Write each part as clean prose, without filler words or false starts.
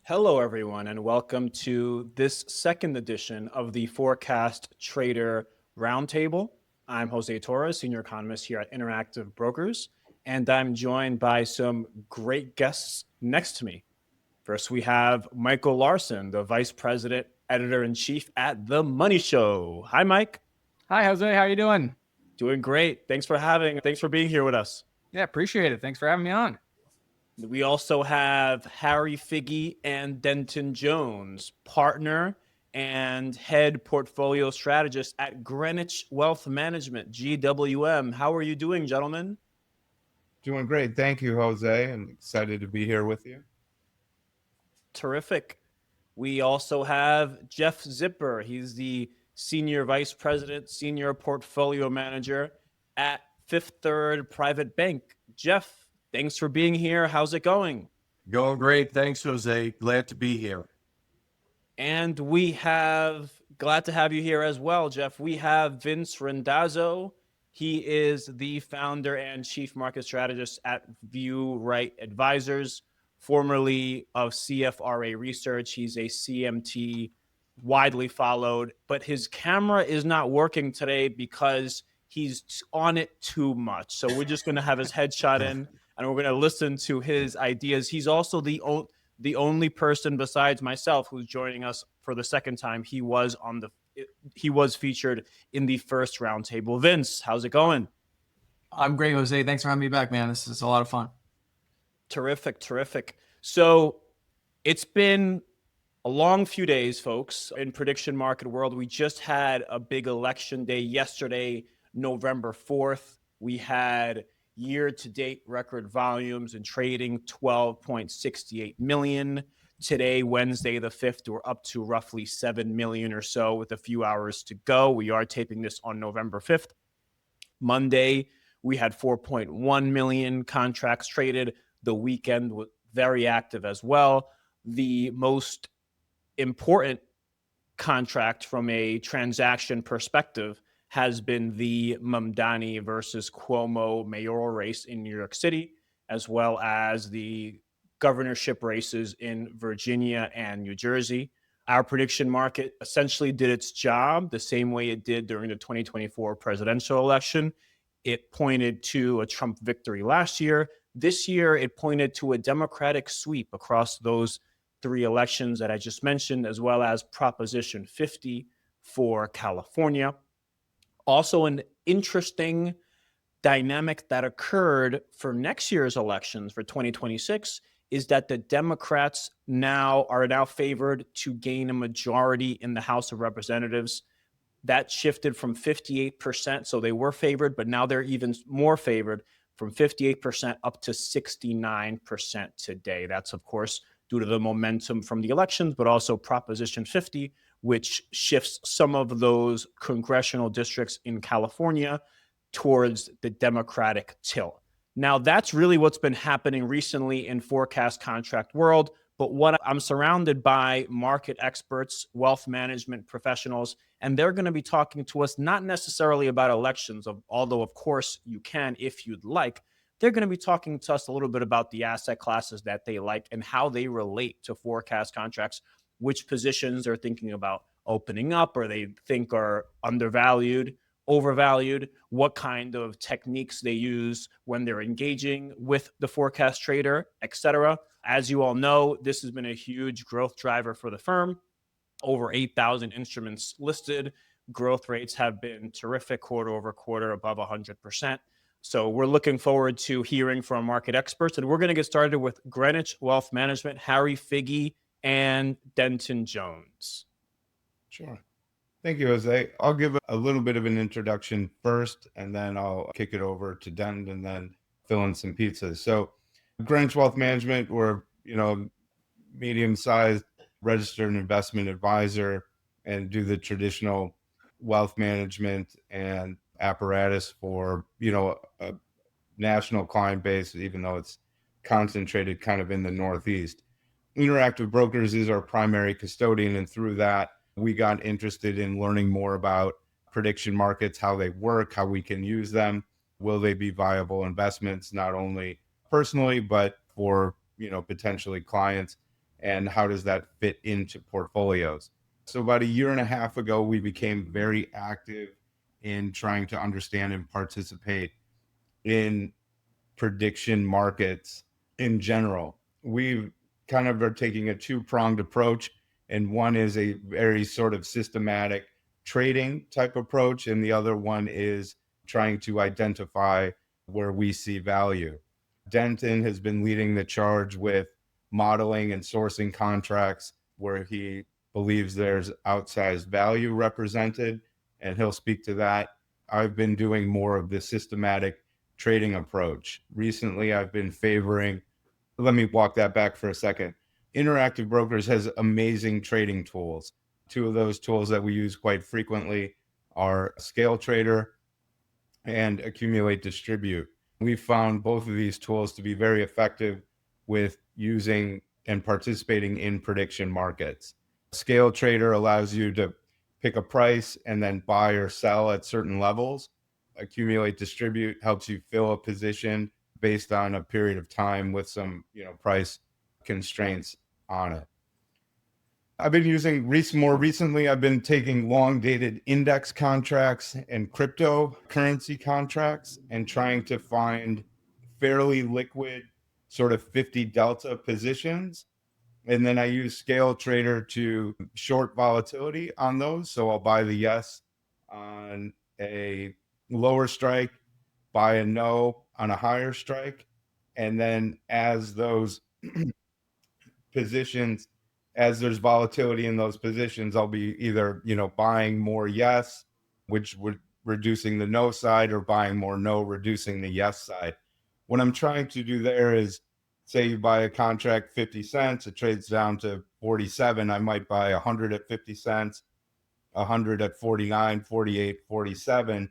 Hello, everyone, and welcome to this second edition of the Forecast Trader Roundtable. I'm Jose Torres, Senior Economist here at Interactive Brokers, and I'm joined by some great guests next to me. First, we have Michael Larson, the Vice President, Editor-in-Chief at The Money Show. Hi, Mike. Hi, Jose. How you doing? Doing great. Thanks for being here with us. Yeah, appreciate it. Thanks for having me on. We also have Figgie and Denton Jones, partner and head portfolio strategist at Greenwich Wealth Management, GWM. How are you doing, gentlemen? Doing great. Thank you, Jose. I'm excited to be here with you. Terrific. We also have Jeff Zipper. He's the Senior Vice President, Senior Portfolio Manager at Fifth Third Private Bank. Jeff, thanks for being here. How's it going? Going great. Thanks, Jose. Glad to be here. And glad to have you here as well, Jeff. We have Vince Randazzo. He is the founder and chief market strategist at Wright Advisors, formerly of CFRA Research. He's a CMT, widely followed, but his camera is not working today because he's on it too much. So we're just going to have his headshot in, and we're going to listen to his ideas. He's also the only person besides myself who's joining us for the second time. He was featured in the first roundtable. Vince, how's it going? I'm great, Jose. Thanks for having me back, man. This is a lot of fun. Terrific. So it's been a long few days, folks, in prediction market world. We just had a big election day yesterday, November 4th. We had year-to-date record volumes in trading, 12.68 million. Today, Wednesday the 5th, we're up to roughly 7 million or so with a few hours to go. We are taping this on November 5th. Monday, we had 4.1 million contracts traded. The weekend was very active as well. The most important contract from a transaction perspective has been the Mamdani versus Cuomo mayoral race in New York City, as well as the governorship races in Virginia and New Jersey. Our prediction market essentially did its job the same way it did during the 2024 presidential election. It pointed to a Trump victory last year. This year, it pointed to a Democratic sweep across those three elections that I just mentioned, as well as Proposition 50 for California. Also, an interesting dynamic that occurred for next year's elections for 2026 is that the Democrats are now favored to gain a majority in the House of Representatives. That shifted from 58%, so they were favored, but now they're even more favored, from 58% up to 69% today. That's, of course, due to the momentum from the elections, but also Proposition 50, which shifts some of those congressional districts in California towards the Democratic tilt. Now, that's really what's been happening recently in forecast contract world. But I'm surrounded by market experts, wealth management professionals, and they're going to be talking to us not necessarily about elections, although, of course, you can if you'd like. They're going to be talking to us a little bit about the asset classes that they like and how they relate to forecast contracts, which positions they're thinking about opening up or they think are undervalued, overvalued, what kind of techniques they use when they're engaging with the forecast trader, etc. As you all know, this has been a huge growth driver for the firm. Over 8,000 instruments listed. Growth rates have been terrific, quarter over quarter, above 100%. So we're looking forward to hearing from market experts. And we're going to get started with Greenwich Wealth Management, Figgie and Denton Jones. Sure. Thank you, Jose. I'll give a little bit of an introduction first, and then I'll kick it over to Denton and then fill in some pizzas. So Greenwich Wealth Management, we're, medium-sized registered investment advisor and do the traditional wealth management and apparatus for, a national client base, even though it's concentrated kind of in the Northeast. Interactive Brokers is our primary custodian, and through that, we got interested in learning more about prediction markets, how they work, how we can use them. Will they be viable investments, not only personally, but for, potentially clients. and how does that fit into portfolios. So about a year and a half ago, we became very active in trying to understand and participate in prediction markets in general. We kind of are taking a two-pronged approach, and one is a very sort of systematic trading type approach, and the other one is trying to identify where we see value. Denton has been leading the charge with modeling and sourcing contracts where he believes there's outsized value represented, and he'll speak to that. I've been doing more of the systematic trading approach. Recently, I've been favoring, let me walk that back for a second. Interactive Brokers has amazing trading tools. Two of those tools that we use quite frequently are Scale Trader and Accumulate Distribute. We've found both of these tools to be very effective with using and participating in prediction markets. Scale Trader allows you to pick a price and then buy or sell at certain levels. Accumulate Distribute helps you fill a position based on a period of time with some, price constraints on it. I've been using more recently, I've been taking long dated index contracts and cryptocurrency contracts and trying to find fairly liquid sort of 50 delta positions. And then I use Scale Trader to short volatility on those. So I'll buy the yes on a lower strike, buy a no on a higher strike. And then as those positions, as there's volatility in those positions, I'll be either, buying more yes, which would reducing the no side, or buying more no, reducing the yes side. What I'm trying to do there is, say you buy a contract 50 cents, it trades down to 47. I might buy 100 at 50 cents, 100 at 49, 48, 47.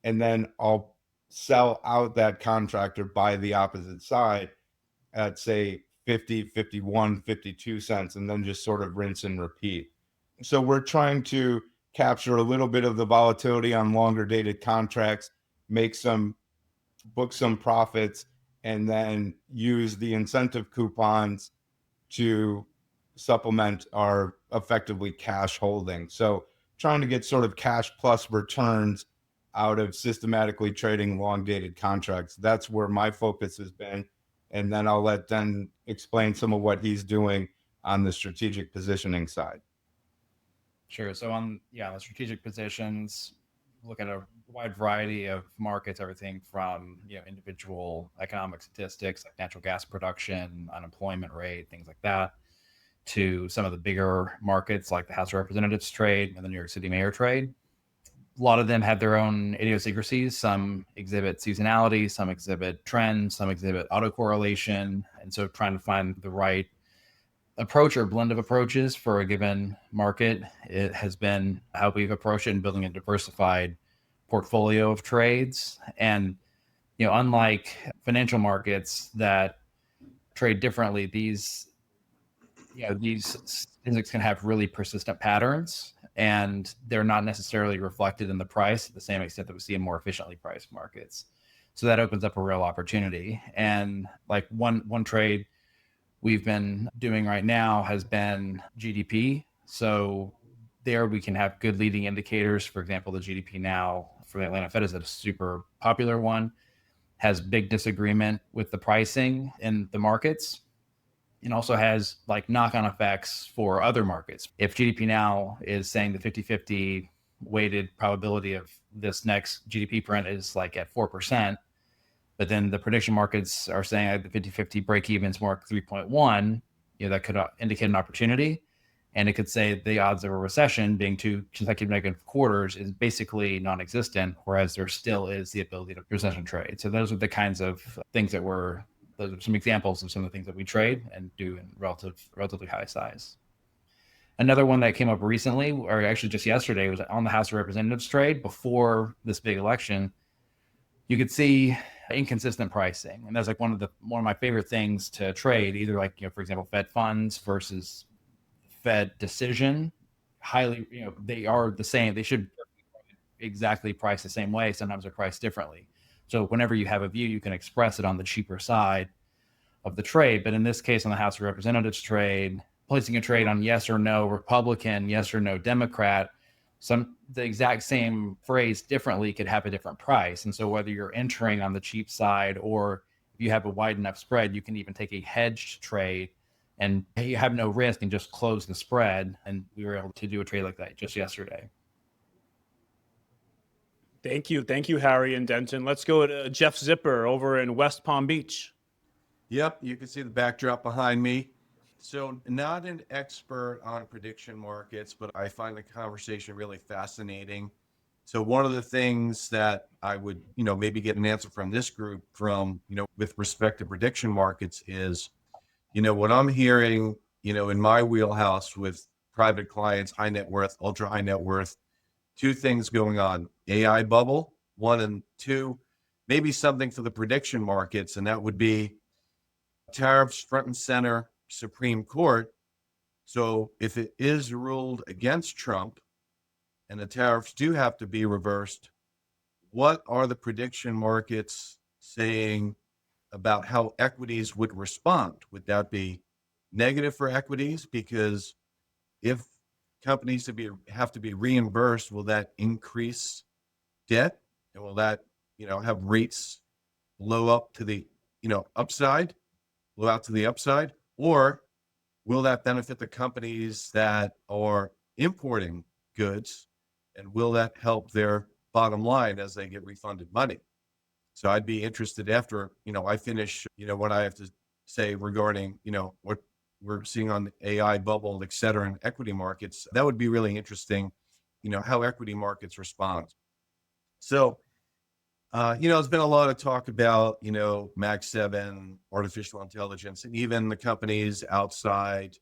And then I'll sell out that contract or buy the opposite side at, say, 50, 51, 52 cents, and then just sort of rinse and repeat. So we're trying to capture a little bit of the volatility on longer dated contracts, book some profits, and then use the incentive coupons to supplement our effectively cash holding. So trying to get sort of cash plus returns out of systematically trading long dated contracts. That's where my focus has been. And then I'll let Den explain some of what he's doing on the strategic positioning side. Sure. So on the strategic positions, look at a wide variety of markets, everything from individual economic statistics like natural gas production, unemployment rate, things like that, to some of the bigger markets like the House of Representatives trade and the New York City mayor trade. A lot of them have their own idiosyncrasies. Some exhibit seasonality, some exhibit trends, some exhibit autocorrelation. And so trying to find the right approach or blend of approaches for a given market, it has been how we've approached it in building a diversified portfolio of trades. And, unlike financial markets that trade differently, these statistics can have really persistent patterns, and they're not necessarily reflected in the price to the same extent that we see in more efficiently priced markets. So that opens up a real opportunity. And like one trade we've been doing right now has been GDP. So there we can have good leading indicators. For example, the GDP now for the Atlanta Fed is a super popular one, has big disagreement with the pricing in the markets, and also has like knock-on effects for other markets. If GDP now is saying the 50-50 weighted probability of this next GDP print is like at 4%, but then the prediction markets are saying the 50-50 break-even's more like 3.1, that could indicate an opportunity. And it could say the odds of a recession being 2 consecutive negative quarters is basically non-existent, whereas there still is the ability to recession trade. So those are the kinds of things that those are some examples of some of the things that we trade and do in relatively high size. Another one that came up recently, or actually just yesterday, was on the House of Representatives trade before this big election. You could see inconsistent pricing. And that's like one of my favorite things to trade, either like, for example, Fed funds versus Fed decision. Highly, they are the same. They should exactly price the same way. Sometimes they're priced differently. So whenever you have a view, you can express it on the cheaper side of the trade. But in this case, on the House of Representatives trade, placing a trade on yes or no Republican, yes or no Democrat, the exact same phrase differently could have a different price. And so whether you're entering on the cheap side or if you have a wide enough spread, you can even take a hedged trade and you have no risk and just close the spread. And we were able to do a trade like that just yesterday. Thank you. Thank you, Harry and Denton. Let's go to Jeff Zipper over in West Palm Beach. Yep, you can see the backdrop behind me. So not an expert on prediction markets, but I find the conversation really fascinating. So one of the things that I would, maybe get an answer from this group from, with respect to prediction markets is, what I'm hearing, in my wheelhouse with private clients, high net worth, ultra high net worth, two things going on: AI bubble, one, and two, maybe something for the prediction markets. And that would be tariffs front and center, Supreme Court. So if it is ruled against Trump and the tariffs do have to be reversed, what are the prediction markets saying about how equities would respond? Would that be negative for equities? Because if companies have to be reimbursed, will that increase debt? And will that, have rates blow up to the, upside, blow out to the upside? Or will that benefit the companies that are importing goods? And will that help their bottom line as they get refunded money? So I'd be interested after, I finish, what I have to say regarding, what we're seeing on the AI bubble, et cetera, in equity markets. That would be really interesting, how equity markets respond. So, there's been a lot of talk about, Mag 7, artificial intelligence, and even the companies outside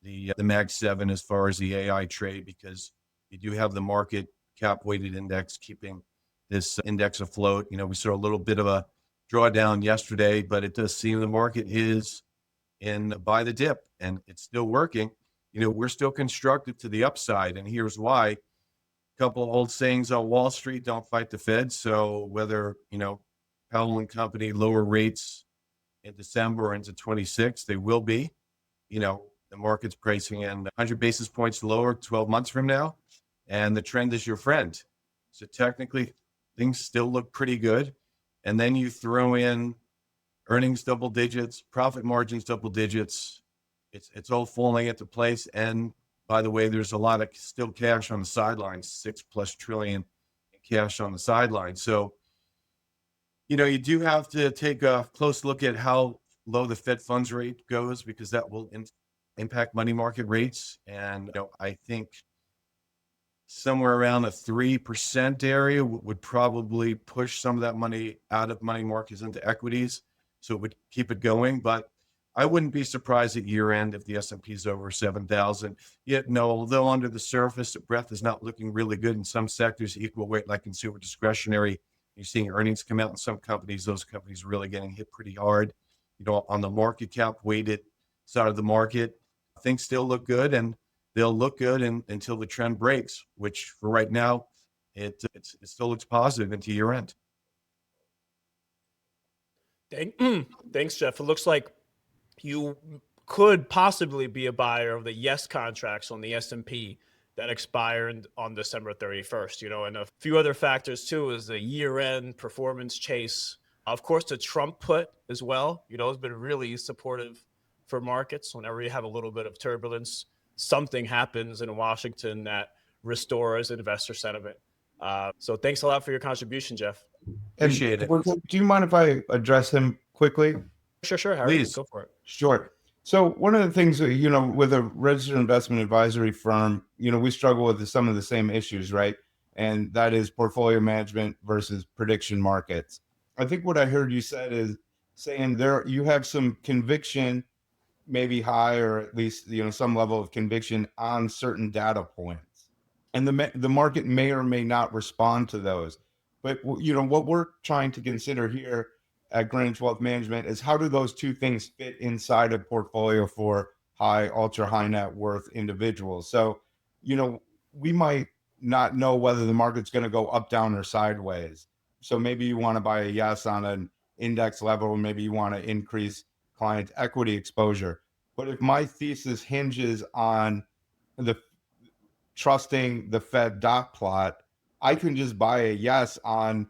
the Mag 7 as far as the AI trade, because you do have the market cap weighted index keeping this index afloat. We saw a little bit of a drawdown yesterday, but it does seem the market is in buy the dip and it's still working. We're still constructive to the upside, and here's why. Couple of old sayings on Wall Street: don't fight the Fed. So whether, Powell and company lower rates in December or into 26, they will be, the market's pricing in 100 basis points lower 12 months from now. And the trend is your friend. So technically things still look pretty good. And then you throw in earnings double digits, profit margins double digits. It's all falling into place. And by the way, there's a lot of still cash on the sidelines, $6+ trillion in cash on the sidelines. So, you do have to take a close look at how low the Fed funds rate goes, because that will impact money market rates. And, I think somewhere around the 3% area would probably push some of that money out of money markets into equities. So it would keep it going. But I wouldn't be surprised at year end if the S&P is over 7,000. Yet, although under the surface, the breath is not looking really good in some sectors, equal weight like consumer discretionary. You're seeing earnings come out in some companies. Those companies really getting hit pretty hard. On the market cap weighted side of the market, things still look good, and they'll look good until the trend breaks, which for right now, it still looks positive into year end. Thanks, Jeff. It looks like you could possibly be a buyer of the yes contracts on the S&P that expire on December 31st, and a few other factors too is the year-end performance chase. Of course, the Trump put as well, has been really supportive for markets. Whenever you have a little bit of turbulence, something happens in Washington that restores investor sentiment. So thanks a lot for your contribution, Jeff. Appreciate it. Do you mind if I address him quickly? Sure, Harry. Please. Go for it. Sure. So one of the things, with a registered investment advisory firm, we struggle with some of the same issues, right? And that is portfolio management versus prediction markets. I think what I heard you said is saying you have some conviction, maybe high, or at least, some level of conviction on certain data points. And the market may or may not respond to those. But, what we're trying to consider here at Greenwich Wealth Management is how do those two things fit inside a portfolio for ultra high net worth individuals. So, we might not know whether the market's going to go up, down, or sideways. So maybe you want to buy a yes on an index level, or maybe you want to increase client equity exposure. But if my thesis hinges on the trusting the Fed dot plot, I can just buy a yes on,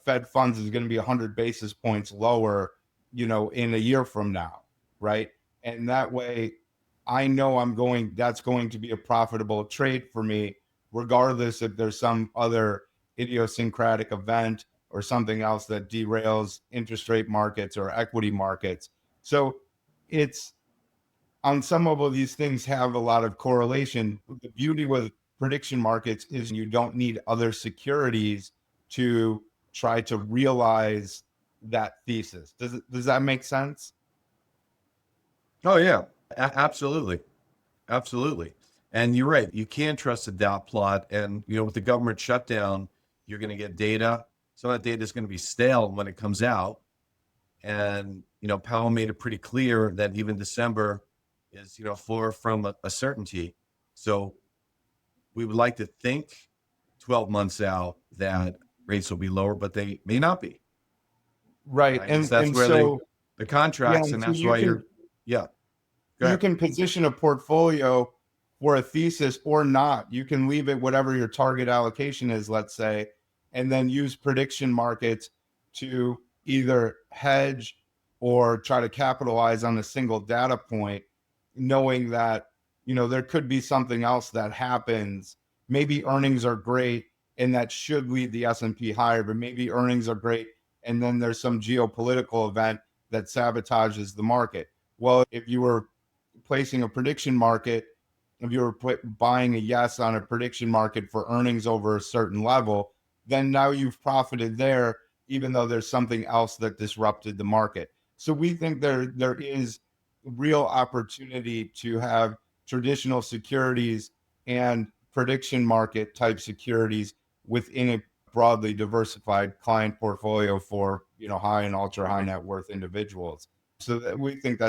Fed funds is going to be 100 basis points lower, in a year from now, right? And that way I know that's going to be a profitable trade for me, regardless if there's some other idiosyncratic event or something else that derails interest rate markets or equity markets. So it's, on some of these things have a lot of correlation. The beauty with prediction markets is you don't need other securities to try to realize that thesis. Does that make sense? Oh yeah, absolutely. Absolutely. And you're right. You can trust the dot plot. And, with the government shutdown, you're going to get data. Some of that data is going to be stale when it comes out. And, Powell made it pretty clear that even December is, far from a certainty. So we would like to think 12 months out that rates will be lower, but they may not be. Right. I And guess that's and where so the contracts, yeah, and so that's you why can yeah. Go you ahead. can position a portfolio for a thesis or not. You can leave it whatever your target allocation is, let's say, and then use prediction markets to either hedge or try to capitalize on a single data point, knowing that, there could be something else that happens. Maybe earnings are great and that should lead the S&P higher, but maybe earnings are great and then there's some geopolitical event that sabotages the market. Well, if you were placing a prediction market, if you were buying a yes on a prediction market for earnings over a certain level, then now you've profited there, even though there's something else that disrupted the market. So we think there is real opportunity to have traditional securities and prediction market type securities within a broadly diversified client portfolio for, high and ultra high net worth individuals. So that we think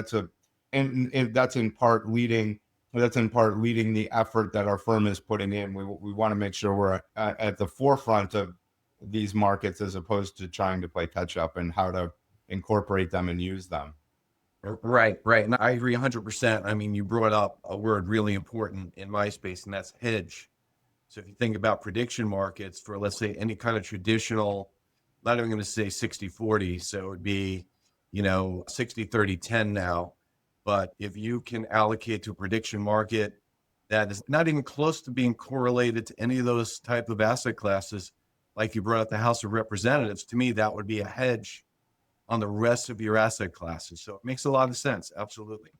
and that's in part leading the effort that our firm is putting in. We want to make sure we're at the forefront of these markets as opposed to trying to play catch up and how to incorporate them and use them. Right. And I agree 100%. I mean, you brought up a word really important in my space, and that's hedge. So if you think about prediction markets for, let's say, any kind of traditional, not even going to say 60-40, so it would be, 60-30-10 now. But if you can allocate to a prediction market that is not even close to being correlated to any of those type of asset classes, like you brought up the House of Representatives, to me, that would be a hedge on the rest of your asset classes. So it makes a lot of sense. Absolutely.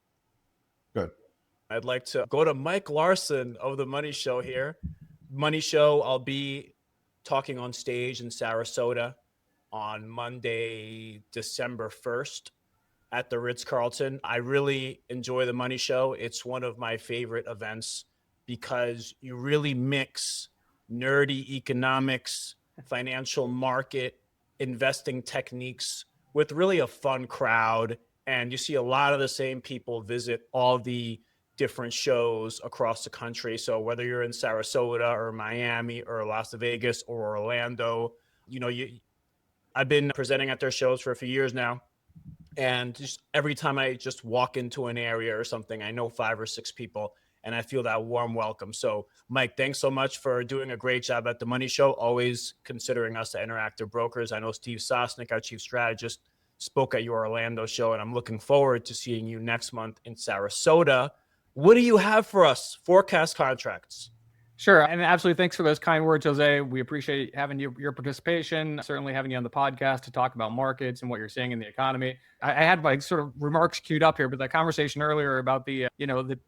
Good. I'd like to go to Mike Larson of the Money Show here. Money Show, I'll be talking on stage in Sarasota on Monday, December 1st at the Ritz-Carlton. I really enjoy the Money Show. It's one of my favorite events because you really mix nerdy economics, financial market, investing techniques with really a fun crowd. And you see a lot of the same people visit all the different shows across the country. So whether you're in Sarasota or Miami or Las Vegas or Orlando, I've been presenting at their shows for a few years now. And just every time I just walk into an area or something, I know 5 or 6 people and I feel that warm welcome. So Mike, thanks so much for doing a great job at the Money Show, always considering us the interactive brokers. I know Steve Sosnick, our chief strategist, spoke at your Orlando show, and I'm looking forward to seeing you next month in Sarasota. What do you have for us? Forecast contracts. Sure. And absolutely. Thanks for those kind words, Jose. We appreciate having your participation, certainly having you on the podcast to talk about markets and what you're seeing in the economy. I had like sort of remarks queued up here, but that conversation earlier about the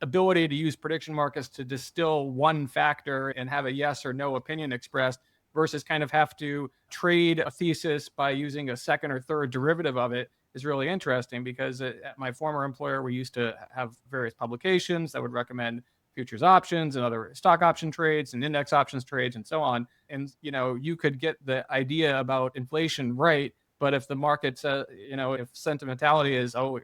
ability to use prediction markets to distill one factor and have a yes or no opinion expressed versus kind of have to trade a thesis by using a second or third derivative of it is really interesting because at my former employer, we used to have various publications that would recommend futures options and other stock option trades and index options trades and so on. And, you could get the idea about inflation right. But if the market says, if sentimentality is, the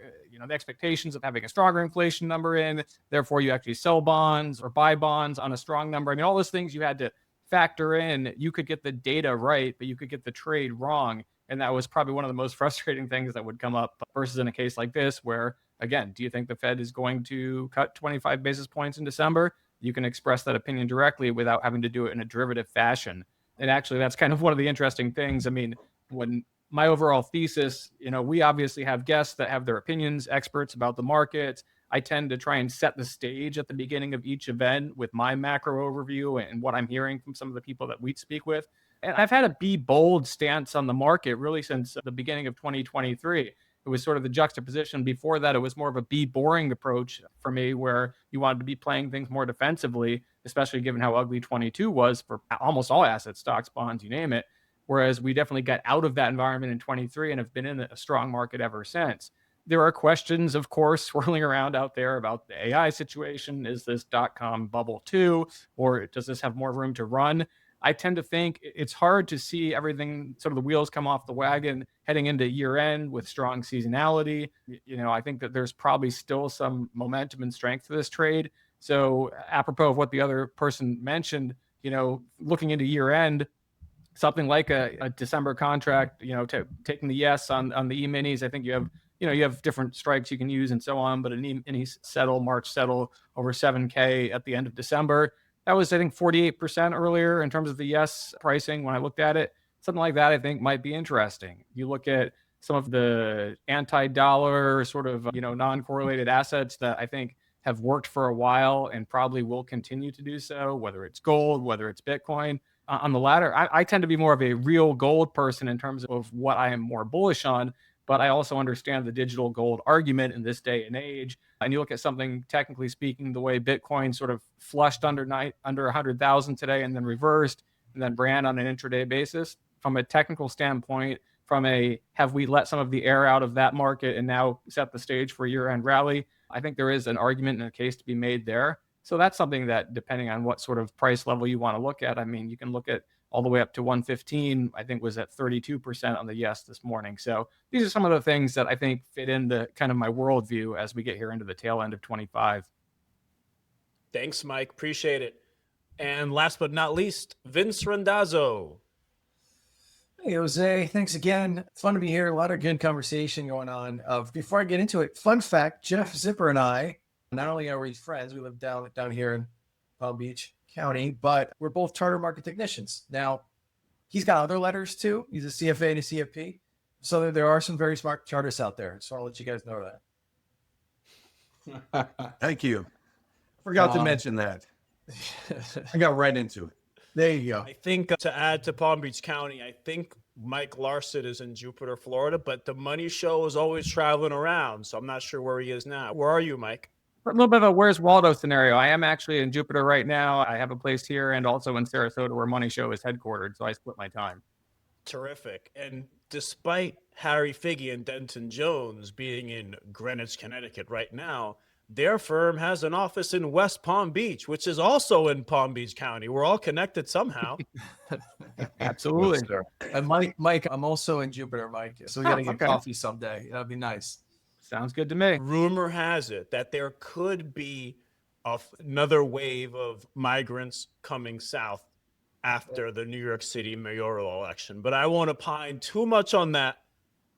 expectations of having a stronger inflation number in, therefore you actually sell bonds or buy bonds on a strong number. I mean, all those things you had to factor in. You could get the data right, but you could get the trade wrong. And that was probably one of the most frustrating things that would come up versus in a case like this where again, do you think the Fed is going to cut 25 basis points in December? You can express that opinion directly without having to do it in a derivative fashion. And actually, that's kind of one of the interesting things. I mean, when my overall thesis, we obviously have guests that have their opinions, experts about the markets. I tend to try and set the stage at the beginning of each event with my macro overview and what I'm hearing from some of the people that we speak with. And I've had a be bold stance on the market really since the beginning of 2023. It was sort of the juxtaposition. Before that, it was more of a be boring approach for me, where you wanted to be playing things more defensively, especially given how ugly 22 was for almost all asset stocks, bonds, you name it. Whereas we definitely got out of that environment in 23 and have been in a strong market ever since. There are questions, of course, swirling around out there about the AI situation. Is this .com bubble too, or does this have more room to run? I tend to think it's hard to see everything, sort of the wheels come off the wagon heading into year end with strong seasonality. I think that there's probably still some momentum and strength to this trade. So apropos of what the other person mentioned, looking into year end, something like a December contract, taking the yes on the E-minis. I think you have different strikes you can use and so on, but an E-mini March settle over 7K at the end of December. That was, I think, 48% earlier in terms of the yes pricing when I looked at it. Something like that, I think, might be interesting. You look at some of the anti-dollar sort of, non-correlated assets that I think have worked for a while and probably will continue to do so, whether it's gold, whether it's Bitcoin. On the latter, I tend to be more of a real gold person in terms of what I am more bullish on, but I also understand the digital gold argument in this day and age. And you look at something, technically speaking, the way Bitcoin sort of flushed under 100,000 today and then reversed and then ran on an intraday basis. From a technical standpoint, have we let some of the air out of that market and now set the stage for a year-end rally? I think there is an argument and a case to be made there. So that's something that, depending on what sort of price level you want to look at, I mean, you can look at all the way up to 115, I think was at 32% on the yes this morning. So these are some of the things that I think fit into kind of my worldview as we get here into the tail end of 25. Thanks, Mike. Appreciate it. And last but not least, Vince Randazzo. Hey, Jose. Thanks again. It's fun to be here. A lot of good conversation going on. Before I get into it, fun fact, Jeff Zipper and I, not only are we friends, we live down here in Palm Beach County, but we're both charter market technicians. Now, he's got other letters too. He's a CFA and a CFP. So there are some very smart chartists out there. So I'll let you guys know that. Thank you. Forgot to mention that. I got right into it. There you go. I think to add to Palm Beach County, I think Mike Larson is in Jupiter, Florida, but the money show is always traveling around. So I'm not sure where he is now. Where are you, Mike? A little bit of a where's Waldo scenario. I am actually in Jupiter right now. I have a place here and also in Sarasota where Money Show is headquartered. So I split my time. Terrific. And despite Harry Figgie and Denton Jones being in Greenwich, Connecticut right now, their firm has an office in West Palm Beach, which is also in Palm Beach County. We're all connected somehow. Absolutely. Yes, And Mike, I'm also in Jupiter, Mike. So we got to get coffee someday. That'd be nice. Sounds good to me. Rumor has it that there could be another wave of migrants coming south after the New York City mayoral election. But I won't opine too much on that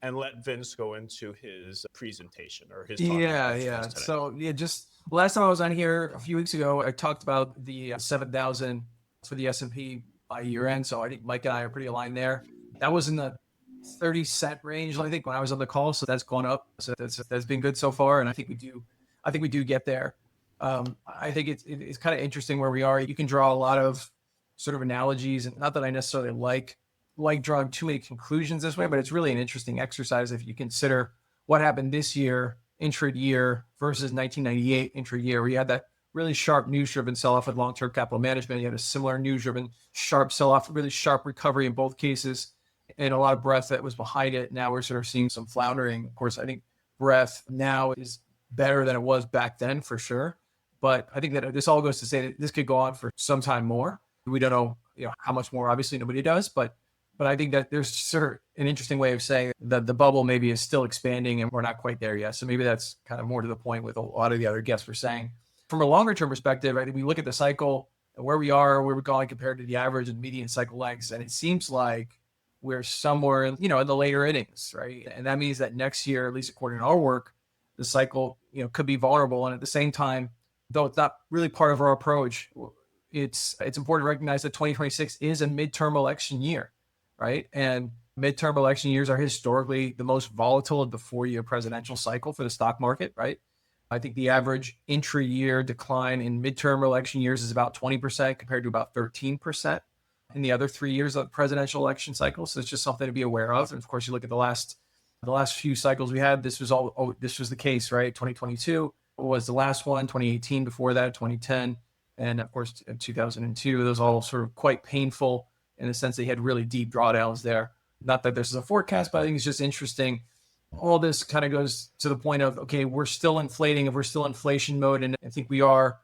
and let Vince go into his presentation or his talk. Yeah. So just last time I was on here a few weeks ago, I talked about the 7,000 for the S&P by year end. So I think Mike and I are pretty aligned there. That was in the 30-cent range, I think, when I was on the call. So that's gone up. So that's been good so far. And I think we do get there. I think it's kind of interesting where we are. You can draw a lot of sort of analogies, and not that I necessarily like drawing too many conclusions this way, but it's really an interesting exercise if you consider what happened this year, intra-year, versus 1998 intra-year, where you had that really sharp news-driven sell-off with long-term capital management. You had a similar news-driven sharp sell-off, really sharp recovery in both cases, and a lot of breadth that was behind it. Now we're sort of seeing some floundering. Of course, I think breadth now is better than it was back then for sure. But I think that this all goes to say that this could go on for some time more. We don't know, how much more. Obviously, nobody does, but I think that there's sort of an interesting way of saying that the bubble maybe is still expanding and we're not quite there yet. So maybe that's kind of more to the point with a lot of the other guests were saying. From a longer term perspective, I think we look at the cycle and where we are, where we're going compared to the average and median cycle lengths, and it seems like we're somewhere, in the later innings, right? And that means that next year, at least according to our work, the cycle, could be vulnerable. And at the same time, though it's not really part of our approach, it's important to recognize that 2026 is a midterm election year, right? And midterm election years are historically the most volatile of the 4-year presidential cycle for the stock market, right? I think the average intra-year decline in midterm election years is about 20% compared to about 13% in the other 3 years of the presidential election cycle. So it's just something to be aware of. And of course, you look at the last few cycles we had, this was the case, right? 2022 was the last one, 2018 before that, 2010, and of course 2002. Those all sort of quite painful in the sense that you had really deep drawdowns there. Not that this is a forecast, but I think it's just interesting. All this kind of goes to the point of, okay, we're still inflating, if we're still inflation mode, and I think we are.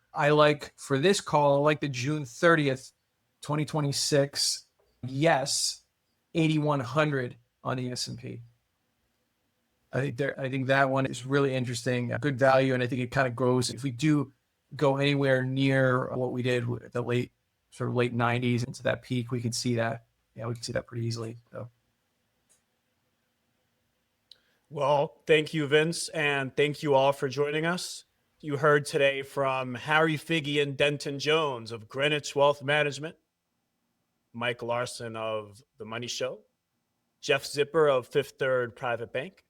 For this call, I like the June 30th, 2026, yes, 8,100 on the S&P. I think that one is really interesting, good value, and I think it kind of grows. If we do go anywhere near what we did with the late 90s into that peak, we could see that. Yeah, we can see that pretty easily. So. Well, thank you, Vince, and thank you all for joining us. You heard today from Harry Figgie and Denton Jones of Greenwich Wealth Management, Michael Larson of The Money Show, Jeff Zipper of Fifth Third Private Bank,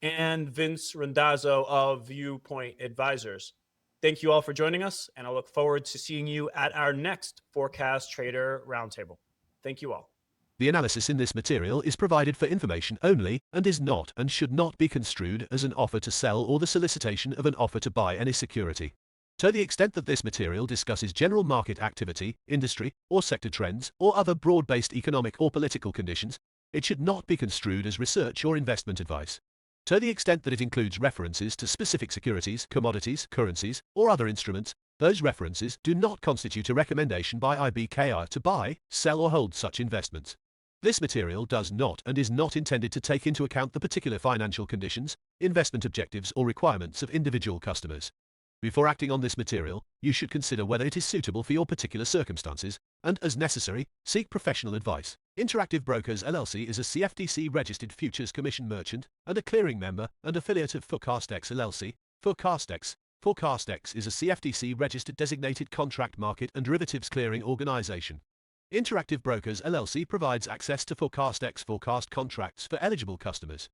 and Vince Randazzo of Viewpoint Advisors. Thank you all for joining us, and I look forward to seeing you at our next Forecast Trader Roundtable. Thank you all. The analysis in this material is provided for information only and is not and should not be construed as an offer to sell or the solicitation of an offer to buy any security. To the extent that this material discusses general market activity, industry, or sector trends, or other broad-based economic or political conditions, it should not be construed as research or investment advice. To the extent that it includes references to specific securities, commodities, currencies, or other instruments, those references do not constitute a recommendation by IBKR to buy, sell, or hold such investments. This material does not and is not intended to take into account the particular financial conditions, investment objectives, or requirements of individual customers. Before acting on this material, you should consider whether it is suitable for your particular circumstances, and, as necessary, seek professional advice. Interactive Brokers LLC is a CFTC-registered futures commission merchant and a clearing member and affiliate of ForecastX LLC. ForecastX is a CFTC-registered designated contract market and derivatives clearing organization. Interactive Brokers LLC provides access to ForecastX forecast contracts for eligible customers.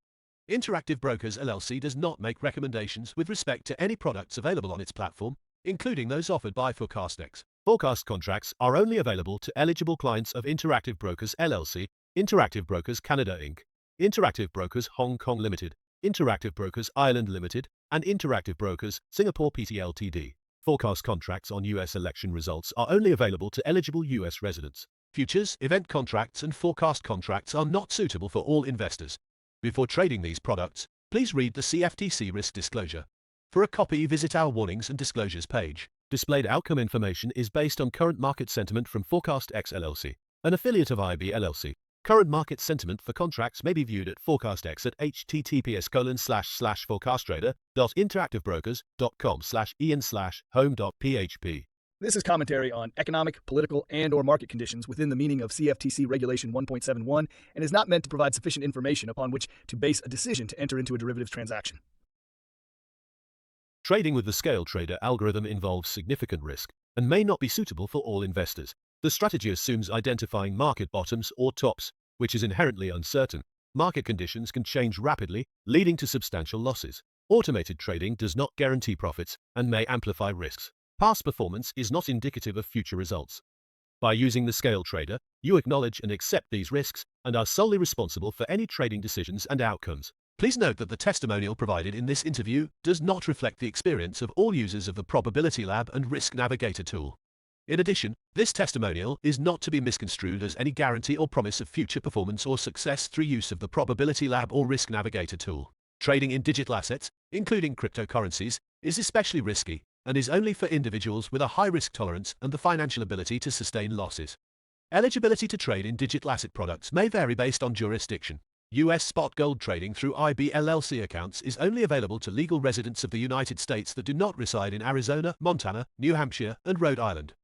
Interactive Brokers LLC does not make recommendations with respect to any products available on its platform, including those offered by ForecastX. Forecast contracts are only available to eligible clients of Interactive Brokers LLC, Interactive Brokers Canada Inc., Interactive Brokers Hong Kong Limited, Interactive Brokers Ireland Limited, and Interactive Brokers Singapore Pty Ltd. Forecast contracts on U.S. election results are only available to eligible U.S. residents. Futures, event contracts, and forecast contracts are not suitable for all investors. Before trading these products, please read the CFTC risk disclosure. For a copy, visit our warnings and disclosures page. Displayed outcome information is based on current market sentiment from ForecastX LLC, an affiliate of IB LLC. Current market sentiment for contracts may be viewed at ForecastX at https://forecasttrader.interactivebrokers.com/ian/home.php. This is commentary on economic, political, and/or market conditions within the meaning of CFTC Regulation 1.71 and is not meant to provide sufficient information upon which to base a decision to enter into a derivatives transaction. Trading with the scale trader algorithm involves significant risk and may not be suitable for all investors. The strategy assumes identifying market bottoms or tops, which is inherently uncertain. Market conditions can change rapidly, leading to substantial losses. Automated trading does not guarantee profits and may amplify risks. Past performance is not indicative of future results. By using the scale trader, you acknowledge and accept these risks and are solely responsible for any trading decisions and outcomes. Please note that the testimonial provided in this interview does not reflect the experience of all users of the Probability Lab and Risk Navigator tool. In addition, this testimonial is not to be misconstrued as any guarantee or promise of future performance or success through use of the Probability Lab or Risk Navigator tool. Trading in digital assets, including cryptocurrencies, is especially risky and is only for individuals with a high risk tolerance and the financial ability to sustain losses. Eligibility to trade in digital asset products may vary based on jurisdiction. U.S. spot gold trading through IB LLC accounts is only available to legal residents of the United States that do not reside in Arizona, Montana, New Hampshire, and Rhode Island.